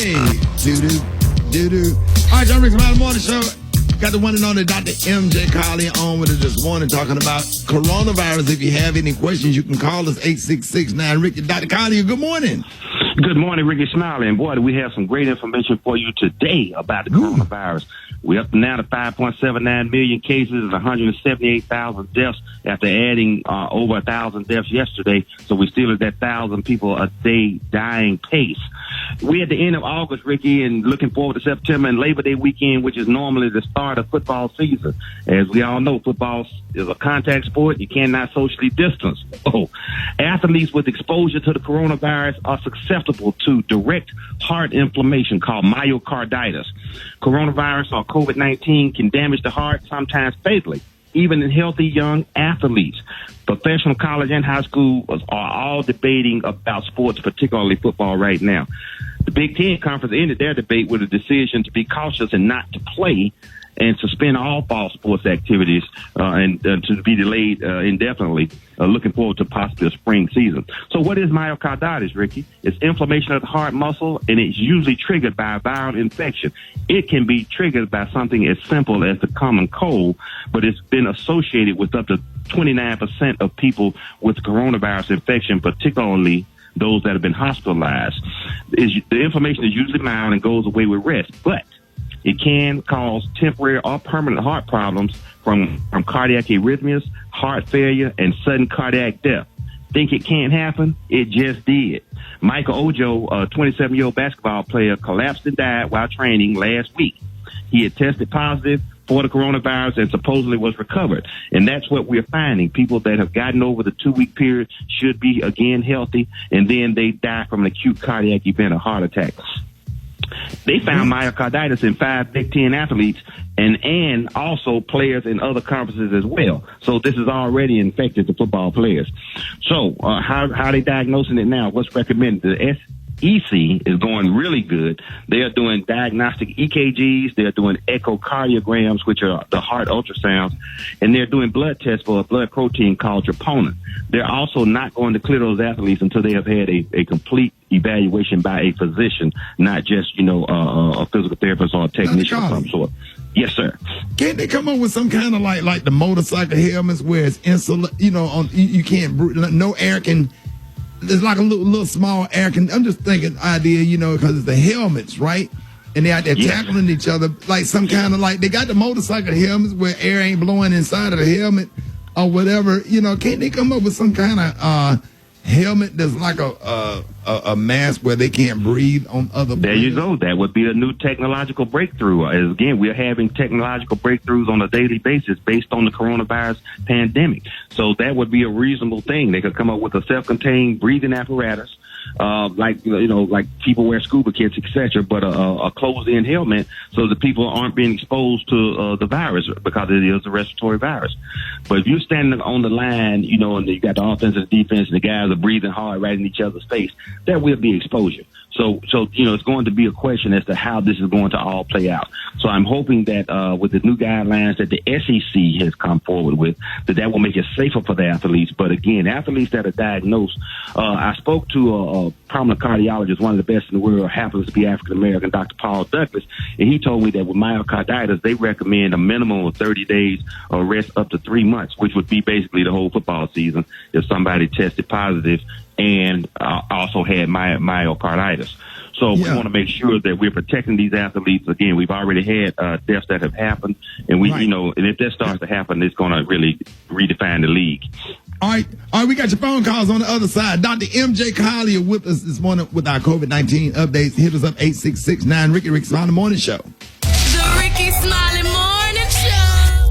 Hey, doo-doo. All right, John Rickey, Smiley Morning Show. Got the one and only Dr. MJ Collier on with us this morning talking about coronavirus. If you have any questions, you can call us 866-9-RICKY. Dr. Collier, good morning. Good morning, Rickey, Smiley. And boy, do we have some great information for you today about the coronavirus. We're up now to 5.79 million cases and 178,000 deaths after adding over 1,000 deaths yesterday. So we're still at that 1,000 people a day dying pace. We're at the end of August, Rickey, and looking forward to September and Labor Day weekend, which is normally the start of football season. As we all know, football is a contact sport. You cannot socially distance. Athletes with exposure to the coronavirus are susceptible to direct heart inflammation called myocarditis. Coronavirus or COVID-19 can damage the heart, sometimes fatally, even in healthy young athletes. Professional college and high school are all debating about sports, particularly football right now. The Big Ten Conference ended their debate with a decision to be cautious and not to play and suspend all fall sports activities and to be delayed indefinitely, looking forward to possibly a spring season. So what is myocarditis, Rickey? It's inflammation of the heart muscle, and it's usually triggered by a viral infection. It can be triggered by something as simple as the common cold, but it's been associated with up to 29% of people with coronavirus infection, particularly those that have been hospitalized. The inflammation is usually mild and goes away with rest, but it can cause temporary or permanent heart problems from cardiac arrhythmias, heart failure, and sudden cardiac death. Think it can't happen? It just did. Michael Ojo, a 27-year-old basketball player, collapsed and died while training last week. He had tested positive for the coronavirus and supposedly was recovered. And that's what we're finding. People that have gotten over the 2-week period should be again healthy, and then they die from an acute cardiac event, a heart attack. They found myocarditis in 5 Big Ten athletes and also players in other conferences as well. So this has already infected the football players. So how are they diagnosing it now? What's recommended? The SEC is going really good. They are doing diagnostic EKGs. They're doing echocardiograms, which are the heart ultrasounds, and they're doing blood tests for a blood protein called troponin. They're also not going to clear those athletes until they have had a complete evaluation by a physician, not just, a physical therapist or a technician of some sort. Yes, sir. Can't they come up with some kind of like the motorcycle helmets where it's you can't breathe, no air can. There's like a little small air can. I'm just thinking idea, because it's the helmets, right? And they're out there tackling each other like some kind of they got the motorcycle helmets where air ain't blowing inside of the helmet or whatever. Can't they come up with some kind of helmet that's like a mask where they can't breathe on other players? There you go. That would be a new technological breakthrough. As again, we're having technological breakthroughs on a daily basis based on the coronavirus pandemic. So that would be a reasonable thing. They could come up with a self-contained breathing apparatus, like people wear scuba kits, etc., but a closed-in helmet so that people aren't being exposed to the virus because it is a respiratory virus. But if you're standing on the line, and you got the offense and the defense, and the guys are breathing hard right in each other's face, there will be exposure. So it's going to be a question as to how this is going to all play out. So I'm hoping that with the new guidelines that the SEC has come forward with, that will make it safer for the athletes. But again, athletes that are diagnosed, I spoke to a prominent cardiologist, one of the best in the world, happens to be African American, Dr. Paul Douglas, and he told me that with myocarditis, they recommend a minimum of 30 days or rest up to 3 months, which would be basically the whole football season if somebody tested positive and also had myocarditis. So we want to make sure that we're protecting these athletes. Again, we've already had deaths that have happened, and and if that starts to happen, it's going to really redefine the league. All right, we got your phone calls on the other side. Dr. MJ Collier with us this morning with our COVID-19 updates. Hit us up 866-9-RICKY, Rickey Smiley Morning Show.